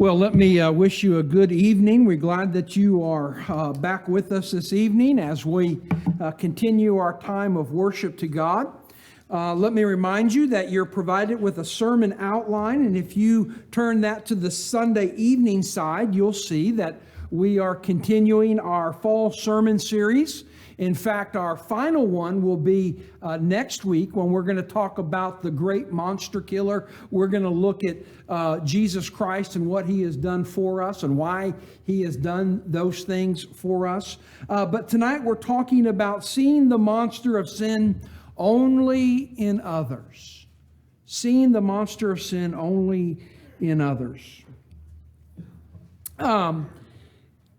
Well, let me wish you a good evening. We're glad that you are back with us this evening as we continue our time of worship to God. Let me remind you that you're provided with a sermon outline, and if you turn that to the Sunday evening side, you'll see that we are continuing our fall sermon series. In fact, our final one will be next week when we're going to talk about the great monster killer. We're going to look at Jesus Christ and what He has done for us and why He has done those things for us. But tonight we're talking about seeing the monster of sin only in others. Seeing the monster of sin only in others.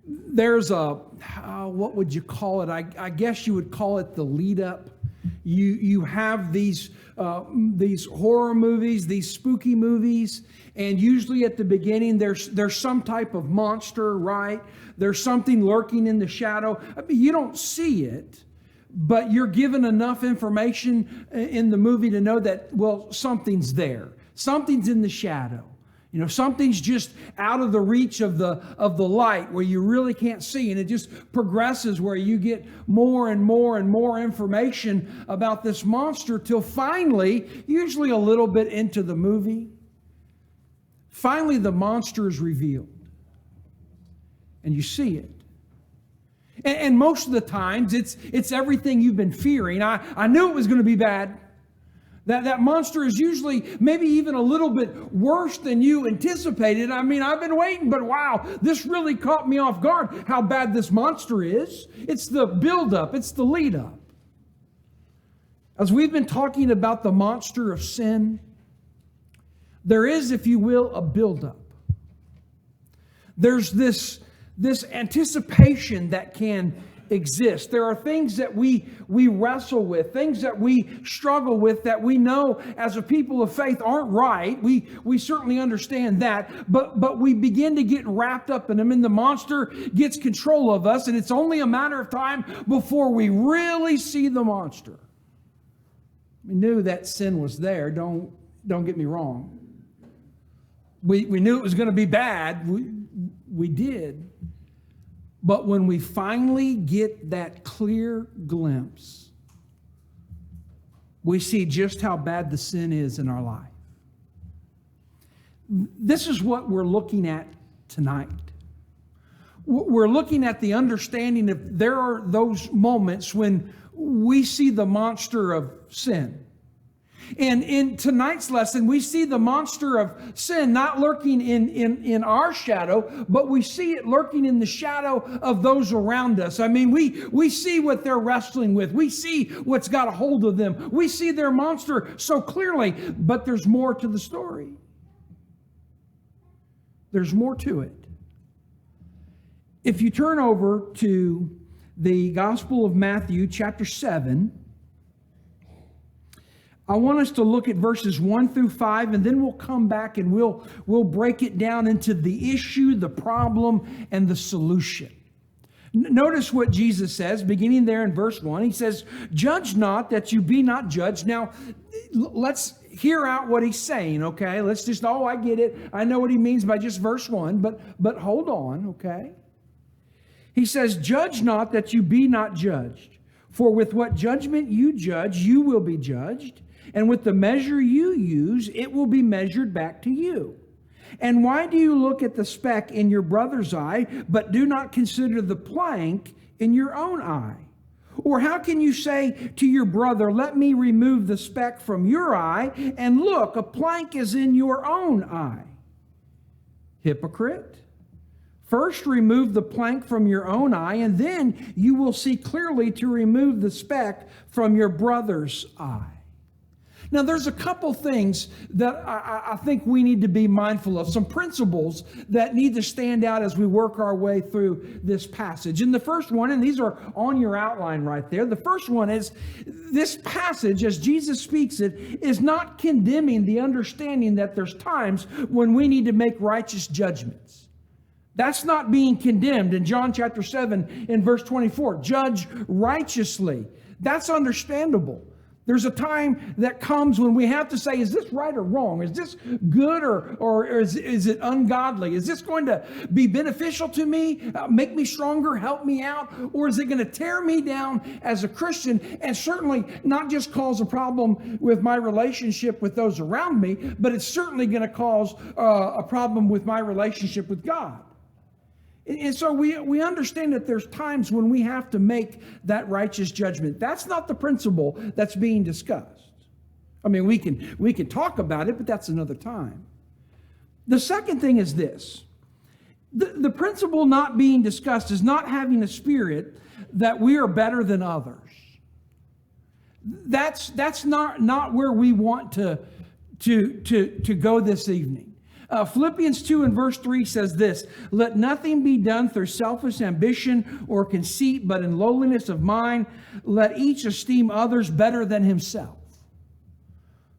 There's a, what would you call it? I guess you would call it the lead up. You have these horror movies, these spooky movies, and usually at the beginning there's some type of monster, right? There's something lurking in the shadow. I mean, you don't see it, but you're given enough information in the movie to know that, well, something's there. Something's in the shadow. You know, something's just out of the reach of the light where you really can't see. And it just progresses where you get more and more and more information about this monster till finally, usually a little bit into the movie, finally the monster is revealed. And you see it. And most of the times it's everything you've been fearing. I knew it was going to be bad. That monster is usually maybe even a little bit worse than you anticipated. I mean, I've been waiting, but wow, this really caught me off guard, how bad this monster is. It's the build-up. It's the lead-up. As we've been talking about the monster of sin, there is, if you will, a build-up. There's this anticipation that can exist. There are things that we wrestle with, things that we struggle with that we know as a people of faith aren't right. We certainly understand that, but we begin to get wrapped up in them, and the monster gets control of us, and it's only a matter of time before we really see the monster. We knew that sin was there. Don't get me wrong. We knew it was going to be bad. We did. But when we finally get that clear glimpse, we see just how bad the sin is in our life. This is what we're looking at tonight. We're looking at the understanding that there are those moments when we see the monster of sin. And in tonight's lesson, we see the monster of sin not lurking in our shadow, but we see it lurking in the shadow of those around us. I mean, we see what they're wrestling with. We see what's got a hold of them. We see their monster so clearly, but there's more to the story. There's more to it. If you turn over to the Gospel of Matthew, chapter 7, I want us to look at verses 1 through 5, and then we'll come back and we'll break it down into the issue, the problem, and the solution. Notice what Jesus says, beginning there in verse 1. He says, "Judge not that you be not judged." Now, let's hear out what he's saying, okay? Let's just, I get it. I know what he means by just verse 1, but hold on, okay? He says, "Judge not that you be not judged. For with what judgment you judge, you will be judged. And with the measure you use, it will be measured back to you. And why do you look at the speck in your brother's eye, but do not consider the plank in your own eye? Or how can you say to your brother, 'Let me remove the speck from your eye,' and look, a plank is in your own eye? Hypocrite! First remove the plank from your own eye, and then you will see clearly to remove the speck from your brother's eye." Now, there's a couple things that I think we need to be mindful of, some principles that need to stand out as we work our way through this passage. And the first one, and these are on your outline right there, the first one is this passage, as Jesus speaks it, is not condemning the understanding that there's times when we need to make righteous judgments. That's not being condemned in John chapter 7 in verse 24. Judge righteously. That's understandable. There's a time that comes when we have to say, is this right or wrong? Is this good or is it ungodly? Is this going to be beneficial to me, make me stronger, help me out? Or is it going to tear me down as a Christian and certainly not just cause a problem with my relationship with those around me, but it's certainly going to cause a problem with my relationship with God? And so we understand that there's times when we have to make that righteous judgment. That's not the principle that's being discussed. I mean, we can talk about it, but that's another time. The second thing is this. The principle not being discussed is not having a spirit that we are better than others. That's not where we want to go this evening. Philippians 2 and verse 3 says this: let nothing be done through selfish ambition or conceit, but in lowliness of mind, let each esteem others better than himself.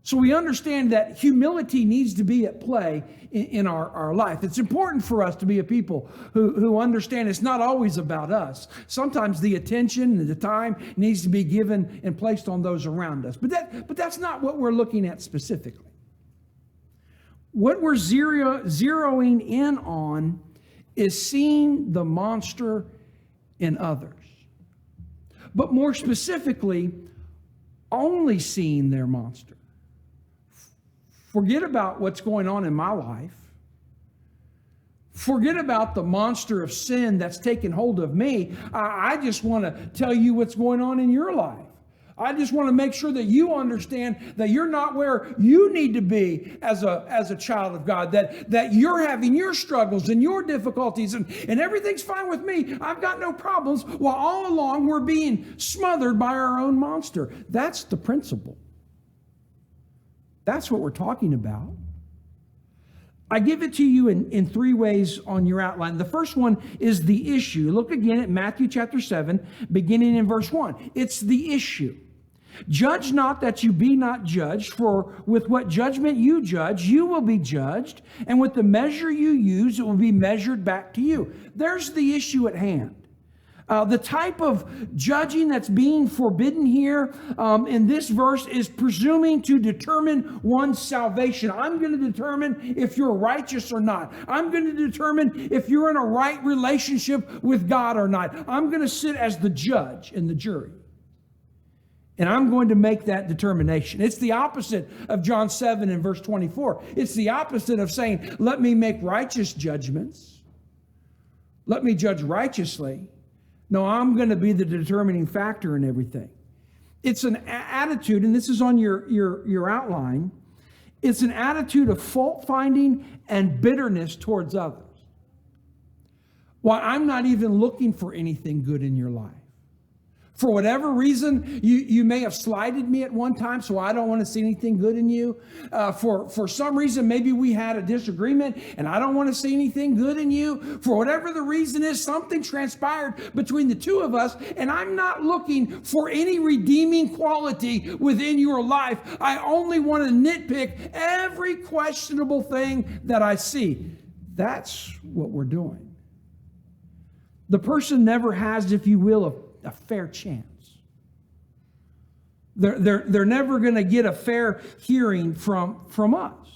So we understand that humility needs to be at play in our life. It's important for us to be a people who understand it's not always about us. Sometimes the attention and the time needs to be given and placed on those around us. But that's not what we're looking at specifically. What we're zeroing in on is seeing the monster in others. But more specifically, only seeing their monster. Forget about what's going on in my life. Forget about the monster of sin that's taken hold of me. I just want to tell you what's going on in your life. I just want to make sure that you understand that you're not where you need to be as a child of God, that you're having your struggles and your difficulties and everything's fine with me. I've got no problems, while all along we're being smothered by our own monster. That's the principle. That's what we're talking about. I give it to you in three ways on your outline. The first one is the issue. Look again at Matthew chapter 7, beginning in verse 1. It's the issue. Judge not that you be not judged, for with what judgment you judge, you will be judged, and with the measure you use, it will be measured back to you. There's the issue at hand. The type of judging that's being forbidden here in this verse is presuming to determine one's salvation. I'm going to determine if you're righteous or not. I'm going to determine if you're in a right relationship with God or not. I'm going to sit as the judge and the jury. And I'm going to make that determination. It's the opposite of John 7 and verse 24. It's the opposite of saying, let me make righteous judgments. Let me judge righteously. No, I'm going to be the determining factor in everything. It's an attitude, and this is on your outline. It's an attitude of fault finding and bitterness towards others. Well, I'm not even looking for anything good in your life. For whatever reason, you may have slighted me at one time, so I don't want to see anything good in you. For some reason, maybe we had a disagreement, and I don't want to see anything good in you. For whatever the reason is, something transpired between the two of us, and I'm not looking for any redeeming quality within your life. I only want to nitpick every questionable thing that I see. That's what we're doing. The person never has, if you will, a fair chance. They're never going to get a fair hearing from us.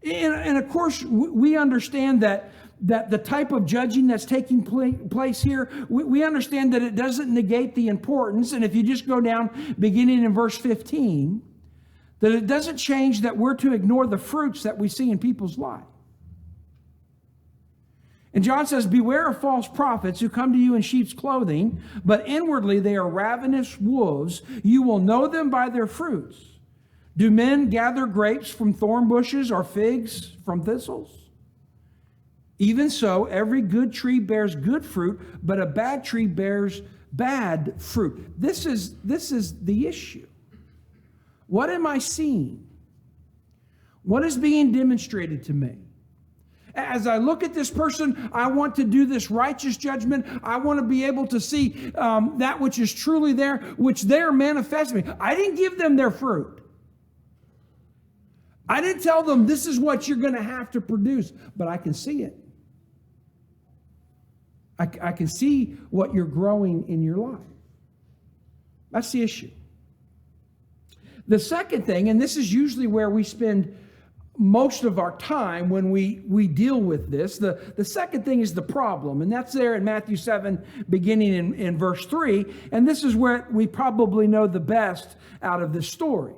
And of course, we understand that the type of judging that's taking place here, we understand that it doesn't negate the importance. And if you just go down beginning in verse 15, that it doesn't change that we're to ignore the fruits that we see in people's lives. And John says, beware of false prophets who come to you in sheep's clothing, but inwardly they are ravenous wolves. You will know them by their fruits. Do men gather grapes from thorn bushes or figs from thistles? Even so, every good tree bears good fruit, but a bad tree bears bad fruit. This is the issue. What am I seeing? What is being demonstrated to me? As I look at this person, I want to do this righteous judgment. I want to be able to see that which is truly there, which they are manifesting. I didn't give them their fruit. I didn't tell them this is what you're going to have to produce, but I can see it. I can see what you're growing in your life. That's the issue. The second thing, and this is usually where we spend most of our time when we deal with this, the second thing is the problem. And that's there in Matthew 7, beginning in verse 3. And this is where we probably know the best out of this story.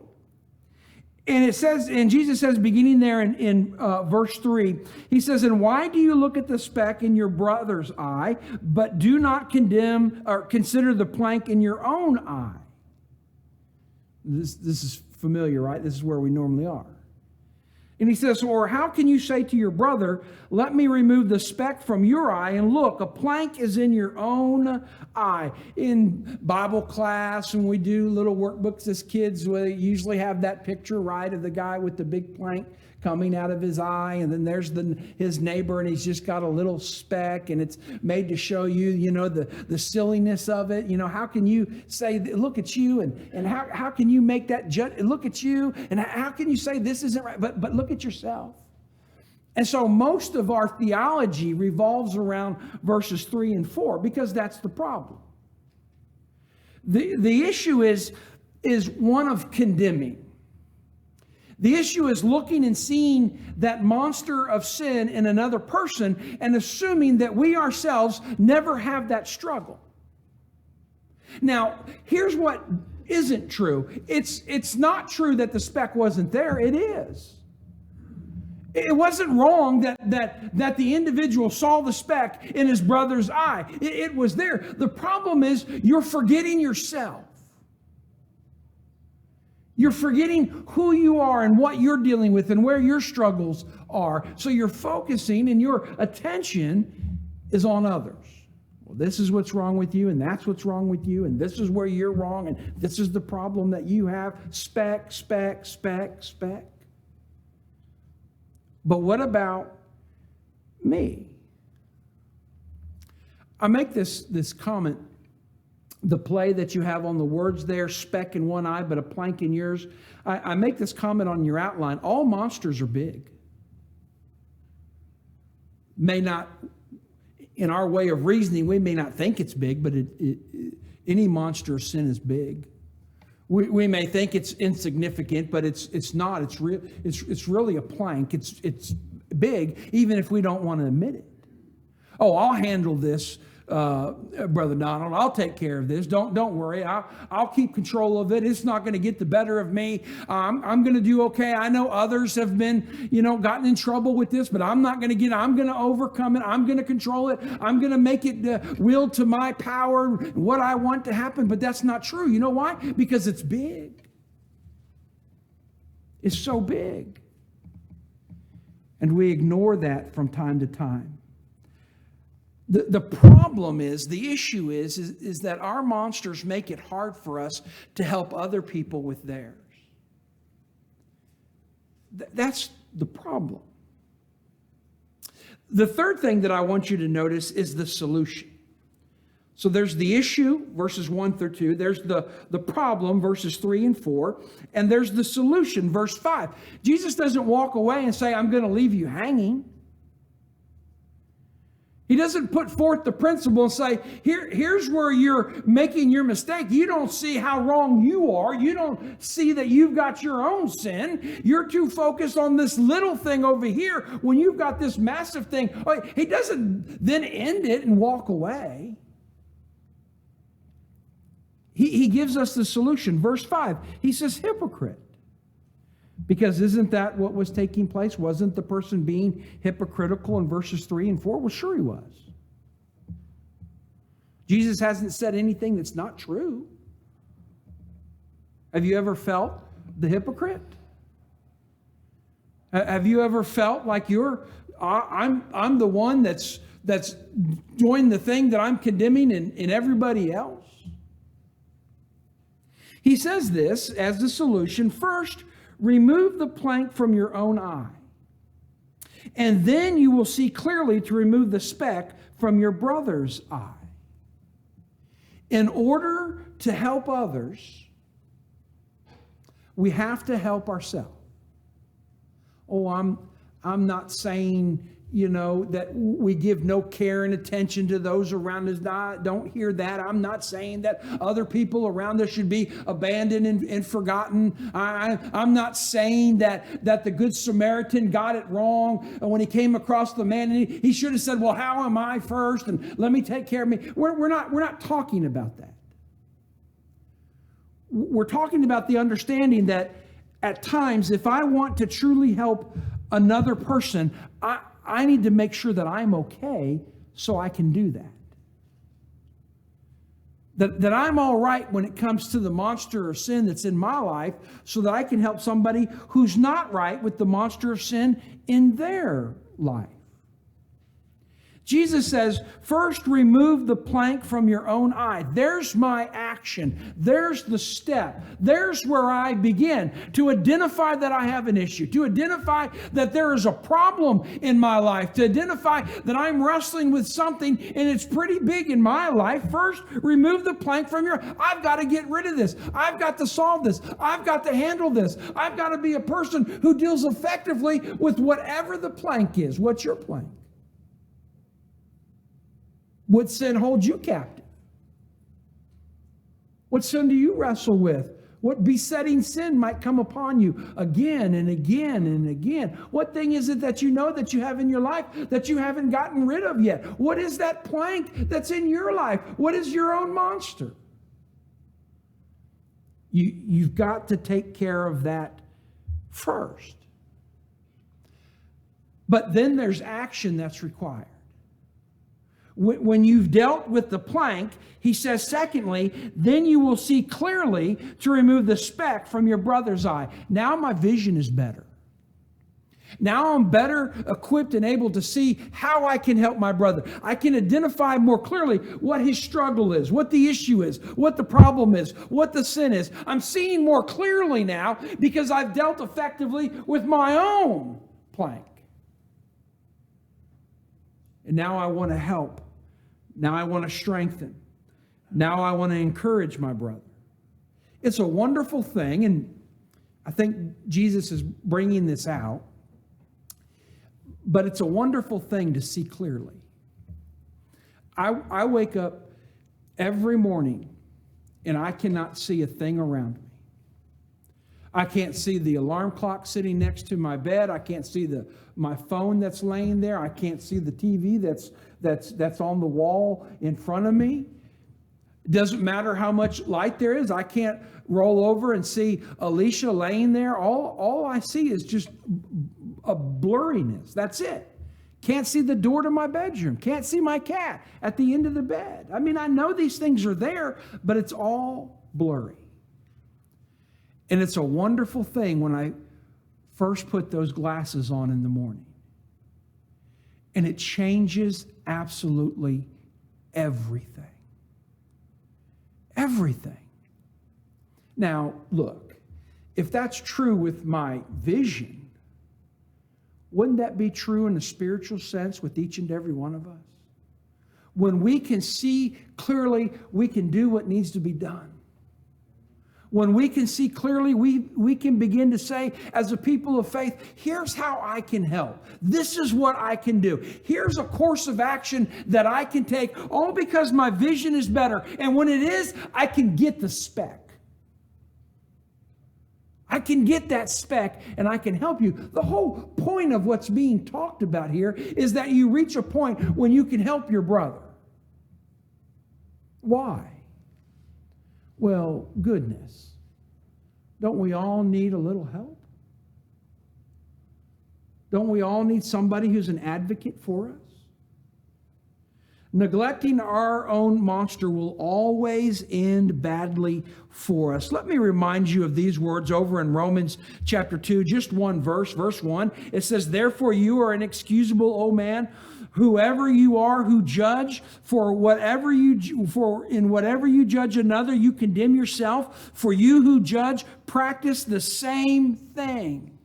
And it says, and Jesus says, beginning there in verse 3, he says, "And why do you look at the speck in your brother's eye, but do not condemn or consider the plank in your own eye?" This is familiar, right? This is where we normally are. And he says, "Or how can you say to your brother, 'Let me remove the speck from your eye,' and look, a plank is in your own eye?" In Bible class, when we do little workbooks as kids, we usually have that picture, right, of the guy with the big plank coming out of his eye, and then there's his neighbor, and he's just got a little speck, and it's made to show you, the silliness of it. How can you say, "Look at you," and how can you make that look at you, and how can you say this isn't right, but look at yourself? And so most of our theology revolves around verses 3 and 4, because that's the problem. The issue is one of condemning. The issue is looking and seeing that monster of sin in another person and assuming that we ourselves never have that struggle. Now, here's what isn't true. It's not true that the speck wasn't there. It is. It wasn't wrong that the individual saw the speck in his brother's eye. It was there. The problem is you're forgetting yourself. You're forgetting who you are and what you're dealing with and where your struggles are. So you're focusing and your attention is on others. Well, this is what's wrong with you, and that's what's wrong with you, and this is where you're wrong, and this is the problem that you have. Speck, speck, speck, speck. But what about me? I make this comment. The play that you have on the words there, speck in one eye, but a plank in yours. I make this comment on your outline. All monsters are big. May not, in our way of reasoning, we may not think it's big, but any monster of sin is big. We may think it's insignificant, but it's not. It's really a plank. It's big, even if we don't want to admit it. Oh, I'll handle this. Brother Donald, I'll take care of this. Don't worry. I'll keep control of it. It's not going to get the better of me. I'm going to do okay. I know others have been, gotten in trouble with this, but I'm not going to I'm going to overcome it. I'm going to control it. I'm going to make it will to my power, what I want to happen. But that's not true. You know why? Because it's big. It's so big. And we ignore that from time to time. The problem is, the issue is that our monsters make it hard for us to help other people with theirs. That's the problem. The third thing that I want you to notice is the solution. So there's the issue, verses 1 through 2. There's the problem, verses 3 and 4. And there's the solution, verse 5. Jesus doesn't walk away and say, "I'm going to leave you hanging." He doesn't put forth the principle and say, here's where you're making your mistake. You don't see how wrong you are. You don't see that you've got your own sin. You're too focused on this little thing over here when you've got this massive thing. He doesn't then end it and walk away. He gives us the solution. Verse 5, he says, "Hypocrite." Because isn't that what was taking place? Wasn't the person being hypocritical in verses 3 and 4? Well, sure he was. Jesus hasn't said anything that's not true. Have you ever felt the hypocrite? Have you ever felt like I'm the one that's doing the thing that I'm condemning in everybody else? He says this as the solution. First, remove the plank from your own eye, and then you will see clearly to remove the speck from your brother's eye. In order to help others, we have to help ourselves. Oh, I'm not saying that we give no care and attention to those around us. Don't hear that. I'm not saying that other people around us should be abandoned and forgotten. I'm not saying that the Good Samaritan got it wrong when he came across the man, and he should have said, well, how am I first? And let me take care of me. We're not talking about that. We're talking about the understanding that at times, if I want to truly help another person, I need to make sure that I'm okay so I can do that. That I'm all right when it comes to the monster of sin that's in my life, so that I can help somebody who's not right with the monster of sin in their life. Jesus says, first remove the plank from your own eye. There's my action. There's the step. There's where I begin to identify that I have an issue, to identify that there is a problem in my life, to identify that I'm wrestling with something and it's pretty big in my life. First, remove the plank from your, I've got to get rid of this. I've got to solve this. I've got to handle this. I've got to be a person who deals effectively with whatever the plank is. What's your plank? What sin holds you captive? What sin do you wrestle with? What besetting sin might come upon you again and again and again? What thing is it that you know that you have in your life that you haven't gotten rid of yet? What is that plank that's in your life? What is your own monster? You've got to take care of that first. But then there's action that's required. When you've dealt with the plank, he says, secondly, then you will see clearly to remove the speck from your brother's eye. Now my vision is better. Now I'm better equipped and able to see how I can help my brother. I can identify more clearly what his struggle is, what the issue is, what the problem is, what the sin is. I'm seeing more clearly now because I've dealt effectively with my own plank. And now I want to help. Now I want to strengthen. Now I want to encourage my brother. It's a wonderful thing, and I think Jesus is bringing this out. But it's a wonderful thing to see clearly. I wake up every morning, and I cannot see a thing around me. I can't see the alarm clock sitting next to my bed. I can't see my phone that's laying there. I can't see the TV that's on the wall in front of me. It doesn't matter how much light there is. I can't roll over and see Alicia laying there. All I see is just a blurriness. That's it. Can't see the door to my bedroom. Can't see my cat at the end of the bed. I mean, I know these things are there, but it's all blurry. And it's a wonderful thing when I first put those glasses on in the morning. And it changes absolutely everything. Everything. Now, look, if that's true with my vision, wouldn't that be true in a spiritual sense with each and every one of us? When we can see clearly, we can do what needs to be done. When we can see clearly, we can begin to say, as a people of faith, here's how I can help. This is what I can do. Here's a course of action that I can take, all because my vision is better. And when it is, I can get the speck. I can get that speck and I can help you. The whole point of what's being talked about here is that you reach a point when you can help your brother. Why? Well, goodness. Don't we all need a little help? Don't we all need somebody who's an advocate for us? Neglecting our own monster will always end badly for us. Let me remind you of these words over in Romans chapter 2, just one verse, verse 1. It says, therefore you are inexcusable, O man, whoever you are who judge, in whatever you judge another, you condemn yourself. For you who judge, practice the same thing.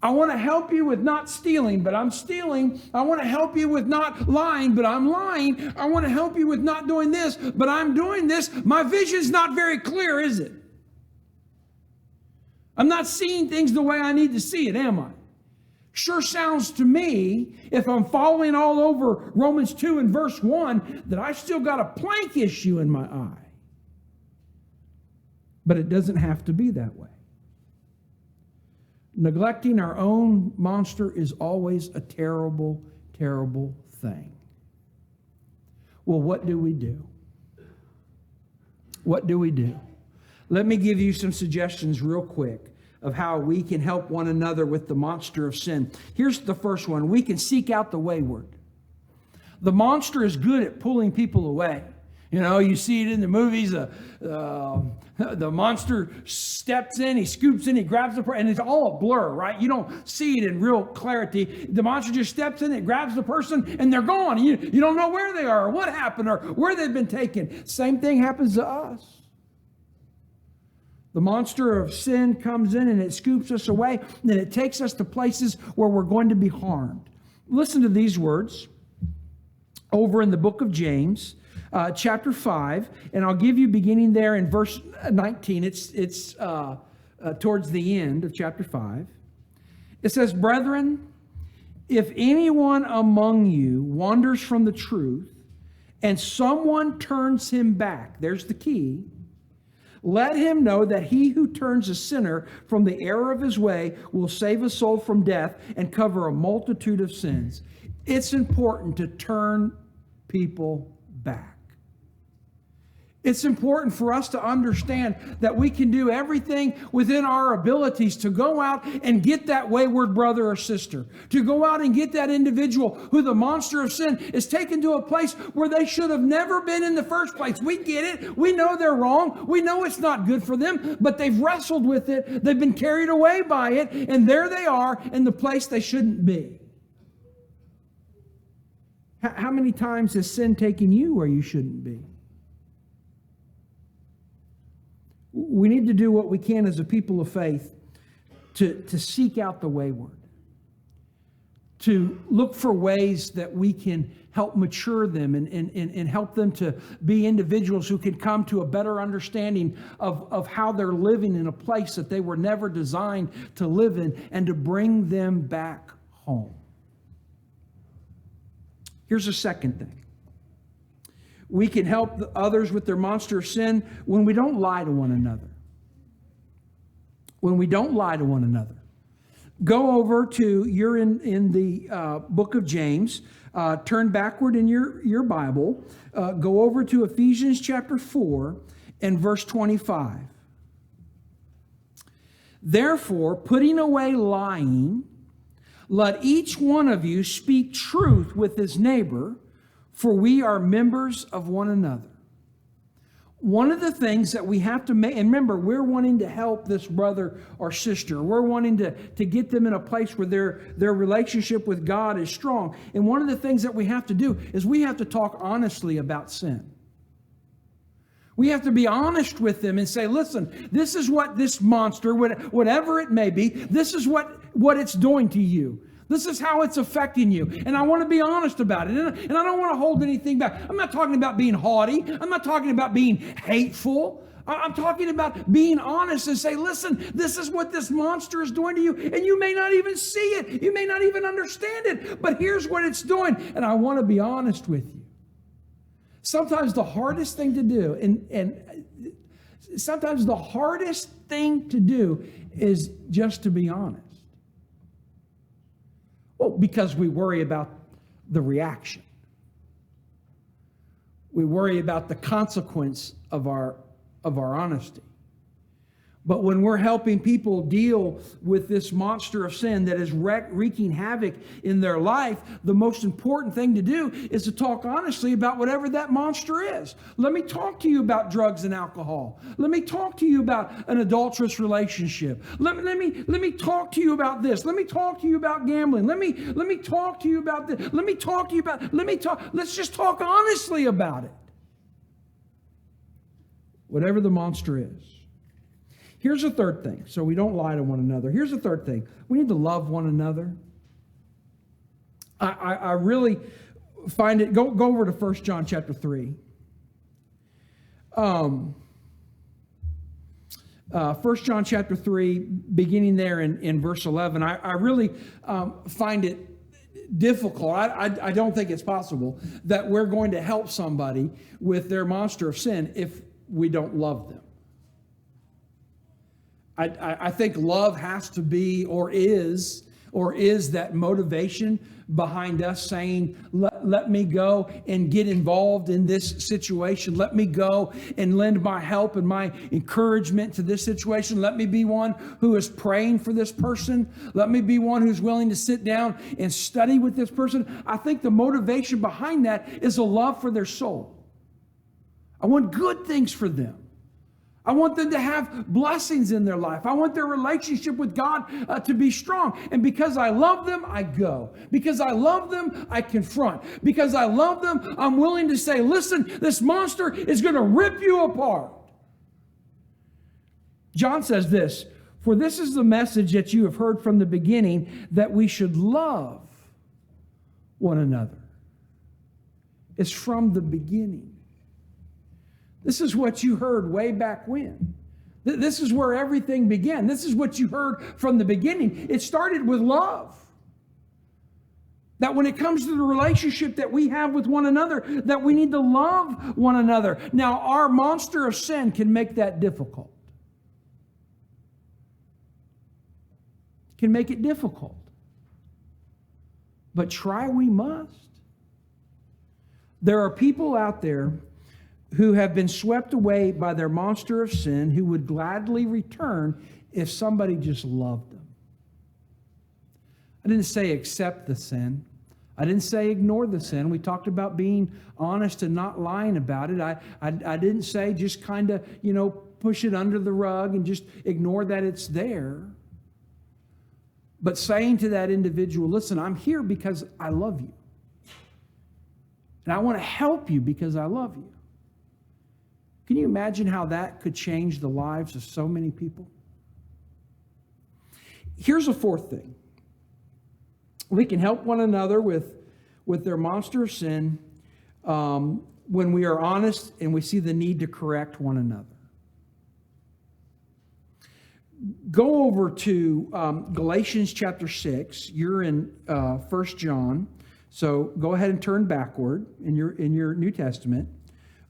I want to help you with not stealing, but I'm stealing. I want to help you with not lying, but I'm lying. I want to help you with not doing this, but I'm doing this. My vision's not very clear, is it? I'm not seeing things the way I need to see it, am I? Sure sounds to me, if I'm following all over Romans 2 and verse 1, that I still got a plank issue in my eye. But it doesn't have to be that way. Neglecting our own monster is always a terrible, terrible thing. Well, what do we do? What do we do? Let me give you some suggestions real quick of how we can help one another with the monster of sin. Here's the first one. We can seek out the wayward. The monster is good at pulling people away. You know, you see it in the movies. The monster steps in, he scoops in, he grabs the person, and it's all a blur, right? You don't see it in real clarity. The monster just steps in, it grabs the person, and they're gone. You don't know where they are, or what happened, or where they've been taken. Same thing happens to us. The monster of sin comes in and it scoops us away, and it takes us to places where we're going to be harmed. Listen to these words over in the book of James, chapter 5, and I'll give you beginning there in verse 19. It's towards the end of chapter 5. It says, "Brethren, if anyone among you wanders from the truth, and someone turns him back," there's the key, "let him know that he who turns a sinner from the error of his way will save a soul from death and cover a multitude of sins." It's important to turn people back. It's important for us to understand that we can do everything within our abilities to go out and get that wayward brother or sister, to go out and get that individual who the monster of sin is taken to a place where they should have never been in the first place. We get it. We know they're wrong. We know it's not good for them, but they've wrestled with it. They've been carried away by it, and there they are in the place they shouldn't be. How many times has sin taken you where you shouldn't be? We need to do what we can as a people of faith to seek out the wayward, to look for ways that we can help mature them and help them to be individuals who can come to a better understanding of how they're living in a place that they were never designed to live in, and to bring them back home. Here's a second thing. We can help others with their monster of sin when we don't lie to one another. When we don't lie to one another. Go over to, you're in the book of James. Turn backward in your Bible. Go over to Ephesians chapter 4 and verse 25. "Therefore, putting away lying, let each one of you speak truth with his neighbor, for we are members of one another." One of the things that we have to make, and remember, we're wanting to help this brother or sister. We're wanting to get them in a place where their relationship with God is strong. And one of the things that we have to do is we have to talk honestly about sin. We have to be honest with them and say, listen, this is what this monster, whatever it may be, this is what it's doing to you. This is how it's affecting you. And I want to be honest about it. And I don't want to hold anything back. I'm not talking about being haughty. I'm not talking about being hateful. I'm talking about being honest and say, listen, this is what this monster is doing to you. And you may not even see it. You may not even understand it. But here's what it's doing. And I want to be honest with you. Sometimes the hardest thing to do, and sometimes the hardest thing to do is just to be honest. Well, because we worry about the reaction. We worry about the consequence of our honesty. But when we're helping people deal with this monster of sin that is wreaking havoc in their life, the most important thing to do is to talk honestly about whatever that monster is. Let me talk to you about drugs and alcohol. Let me talk to you about an adulterous relationship. Let me talk to you about this. Let me talk to you about gambling. Let me talk to you about this. Let's just talk honestly about it. Whatever the monster is. Here's a third thing, so we don't lie to one another. Here's a third thing. We need to love one another. I really find it, go over to 1 John chapter 3. 1 John chapter 3, beginning there in verse 11, I really find it difficult. I don't think it's possible that we're going to help somebody with their monster of sin if we don't love them. I think love has to be or is that motivation behind us saying, let me go and get involved in this situation. Let me go and lend my help and my encouragement to this situation. Let me be one who is praying for this person. Let me be one who's willing to sit down and study with this person. I think the motivation behind that is a love for their soul. I want good things for them. I want them to have blessings in their life. I want their relationship with God to be strong. And because I love them, I go. Because I love them, I confront. Because I love them, I'm willing to say, listen, this monster is going to rip you apart. John says this, for this is the message that you have heard from the beginning, that we should love one another. It's from the beginning. This is what you heard way back when. This is where everything began. This is what you heard from the beginning. It started with love. That when it comes to the relationship that we have with one another, that we need to love one another. Now, our monster of sin can make that difficult. Can make it difficult. But try we must. There are people out there who have been swept away by their monster of sin, who would gladly return if somebody just loved them. I didn't say accept the sin. I didn't say ignore the sin. We talked about being honest and not lying about it. I didn't say just kind of, push it under the rug and just ignore that it's there. But saying to that individual, listen, I'm here because I love you. And I want to help you because I love you. Can you imagine how that could change the lives of so many people? Here's a fourth thing. We can help one another with their monster of sin when we are honest and we see the need to correct one another. Go over to Galatians chapter 6. You're in 1 John. So go ahead and turn backward in your New Testament.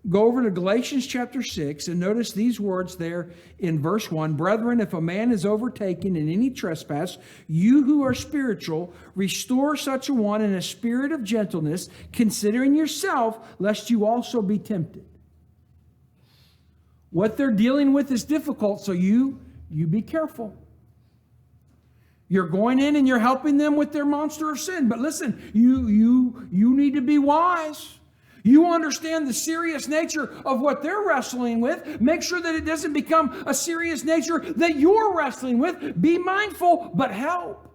Go over to Galatians chapter 6 and notice these words there in verse 1. Brethren, if a man is overtaken in any trespass, you who are spiritual, restore such a one in a spirit of gentleness, considering yourself, lest you also be tempted. What they're dealing with is difficult, so you be careful. You're going in and you're helping them with their monster of sin. But listen, you need to be wise. You understand the serious nature of what they're wrestling with. Make sure that it doesn't become a serious nature that you're wrestling with. Be mindful, but help.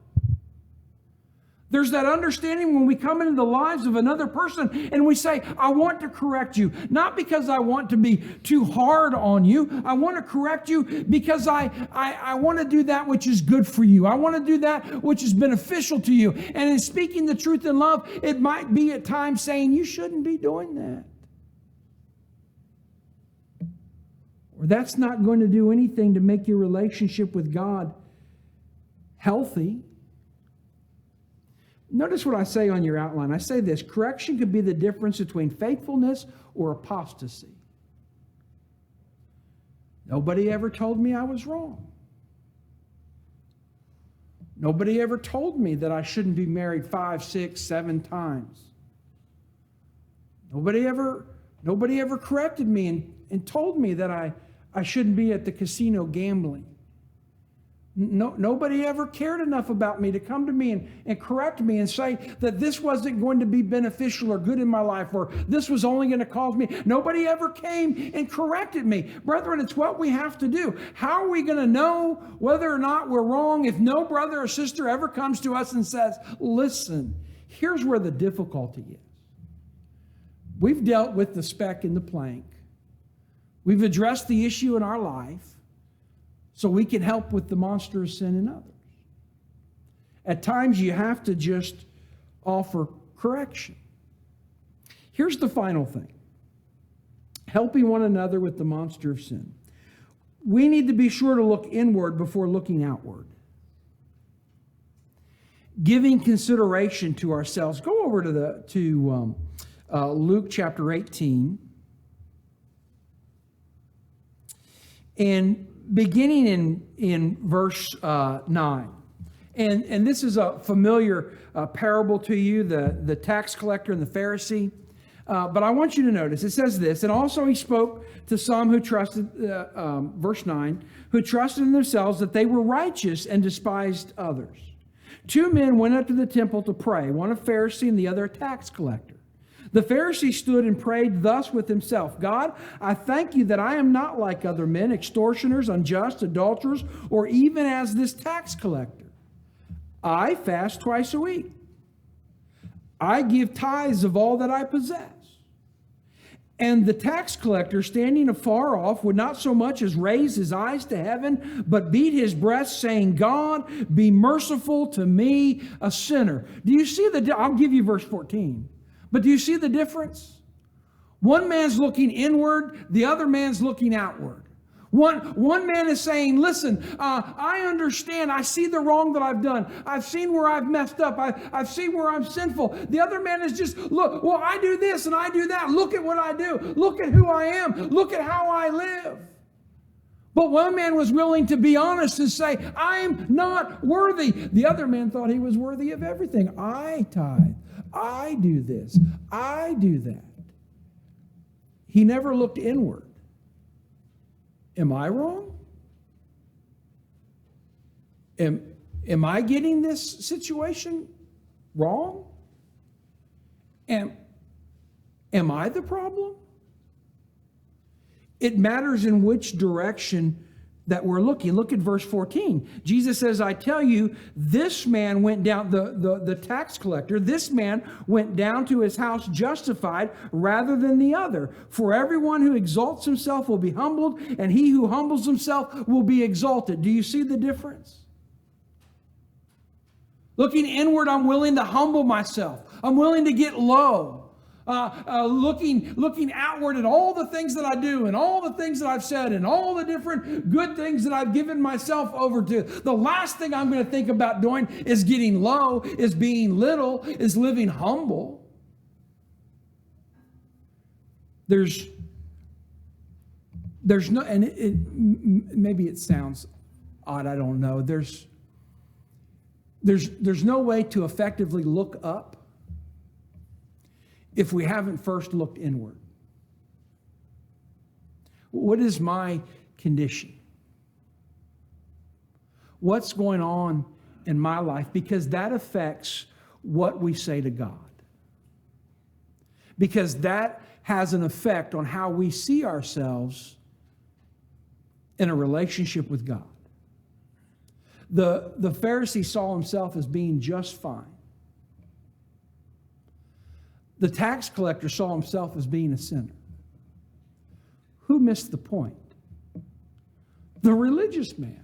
There's that understanding when we come into the lives of another person and we say, I want to correct you. Not because I want to be too hard on you. I want to correct you because I want to do that which is good for you. I want to do that which is beneficial to you. And in speaking the truth in love, it might be at times saying, you shouldn't be doing that. Or that's not going to do anything to make your relationship with God healthy. Notice what I say on your outline. I say this: correction could be the difference between faithfulness or apostasy. Nobody ever told me I was wrong. Nobody ever told me that I shouldn't be married 5, 6, 7 times. Nobody ever corrected me and told me that I shouldn't be at the casino gambling. Nobody ever cared enough about me to come to me and correct me and say that this wasn't going to be beneficial or good in my life, or this was only going to cause me. Nobody ever came and corrected me. Brethren, it's what we have to do. How are we going to know whether or not we're wrong if no brother or sister ever comes to us and says, listen, here's where the difficulty is. We've dealt with the speck in the plank. We've addressed the issue in our life, so we can help with the monster of sin in others. At times, you have to just offer correction. Here's the final thing: helping one another with the monster of sin. we need to be sure to look inward before looking outward. Giving consideration to ourselves. Go over to Luke chapter 18. And beginning in verse 9. And this is a familiar parable to you, the tax collector and the Pharisee. But I want you to notice, it says this, and also he spoke to some who trusted, verse 9, who trusted in themselves that they were righteous and despised others. Two men went up to the temple to pray, one a Pharisee and the other a tax collector. The Pharisee stood and prayed thus with himself, God, I thank you that I am not like other men, extortioners, unjust, adulterers, or even as this tax collector. I fast twice a week. I give tithes of all that I possess. And the tax collector, standing afar off, would not so much as raise his eyes to heaven, but beat his breast, saying, God, be merciful to me, a sinner. Do you see I'll give you verse 14. But do you see the difference? One man's looking inward, the other man's looking outward. One man is saying, listen, I understand. I see the wrong that I've done. I've seen where I've messed up. I've seen where I'm sinful. The other man is just, look, well, I do this and I do that. Look at what I do. Look at who I am. Look at how I live. But one man was willing to be honest and say, I'm not worthy. The other man thought he was worthy of everything. I tithe. I do this. I do that. He never looked inward. Am I wrong? Am I getting this situation wrong? Am I the problem? It matters in which direction that we're looking. Look at verse 14. Jesus says, I tell you, this man went down, the tax collector, this man went down to his house justified rather than the other. For everyone who exalts himself will be humbled, and he who humbles himself will be exalted. Do you see the difference? Looking inward, I'm willing to humble myself. I'm willing to get low. Looking outward at all the things that I do and all the things that I've said and all the different good things that I've given myself over to. The last thing I'm going to think about doing is getting low, is being little, is living humble. There's no, and maybe it sounds odd, I don't know. There's no way to effectively look up if we haven't first looked inward. What is my condition? What's going on in my life? Because that affects what we say to God. Because that has an effect on how we see ourselves in a relationship with God. The Pharisee saw himself as being just fine. The tax collector saw himself as being a sinner. Who missed the point? The religious man.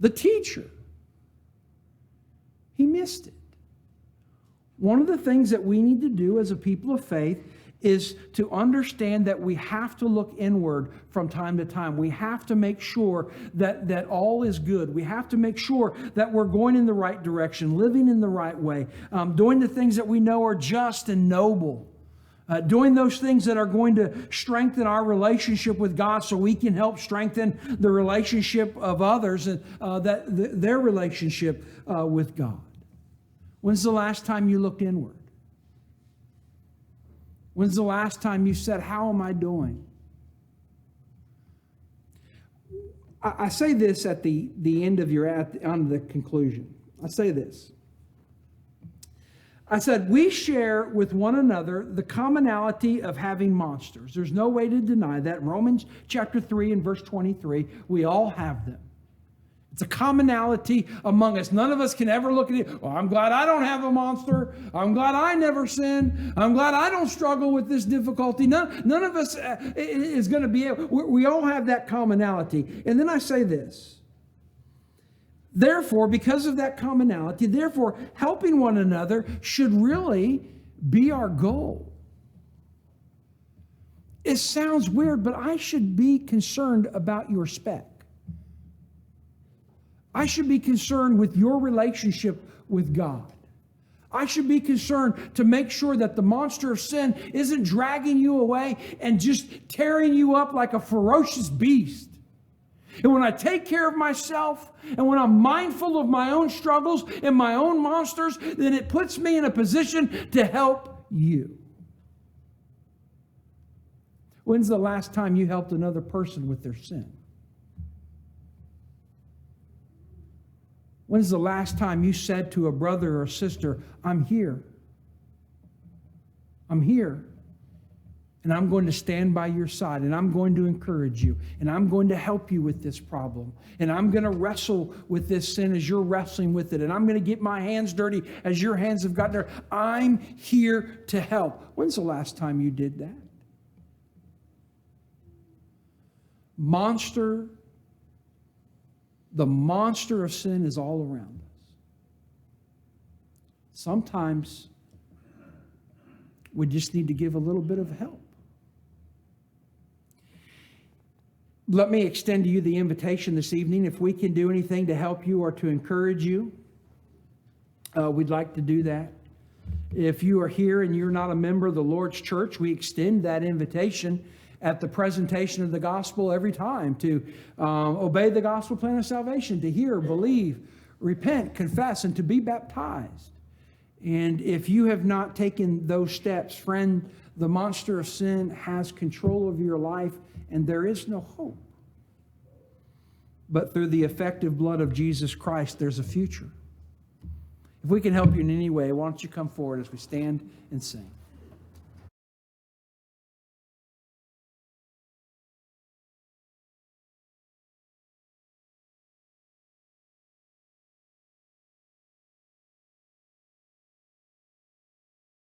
The teacher. He missed it. One of the things that we need to do as a people of faith is to understand that we have to look inward from time to time. We have to make sure that all is good. We have to make sure that we're going in the right direction, living in the right way, doing the things that we know are just and noble, doing those things that are going to strengthen our relationship with God so we can help strengthen the relationship of others and their relationship with God. When's the last time you looked inward? When's the last time you said, how am I doing? I say this at the end of on the conclusion. I say this. I said, we share with one another the commonality of having monsters. There's no way to deny that. Romans chapter 3 and verse 23, we all have them. It's a commonality among us. None of us can ever look at it. Well, I'm glad I don't have a monster. I'm glad I never sin. I'm glad I don't struggle with this difficulty. None of us is going to be able. We all have that commonality. And then I say this. Therefore, because of that commonality, therefore, helping one another should really be our goal. It sounds weird, but I should be concerned about your speck. I should be concerned with your relationship with God. I should be concerned to make sure that the monster of sin isn't dragging you away and just tearing you up like a ferocious beast. And when I take care of myself and when I'm mindful of my own struggles and my own monsters, then it puts me in a position to help you. When's the last time you helped another person with their sin? When's the last time you said to a brother or sister, I'm here. I'm here. And I'm going to stand by your side, and I'm going to encourage you, and I'm going to help you with this problem, and I'm going to wrestle with this sin as you're wrestling with it, and I'm going to get my hands dirty as your hands have gotten dirty. I'm here to help. When's the last time you did that? The monster of sin is all around us. Sometimes we just need to give a little bit of help. Let me extend to you the invitation this evening. If we can do anything to help you or to encourage you, we'd like to do that. If you are here and you're not a member of the Lord's church, we extend that invitation at the presentation of the gospel every time to obey the gospel plan of salvation, to hear, believe, repent, confess, and to be baptized. And if you have not taken those steps, friend, the monster of sin has control of your life, and there is no hope. But through the effective blood of Jesus Christ, there's a future. If we can help you in any way, why don't you come forward as we stand and sing.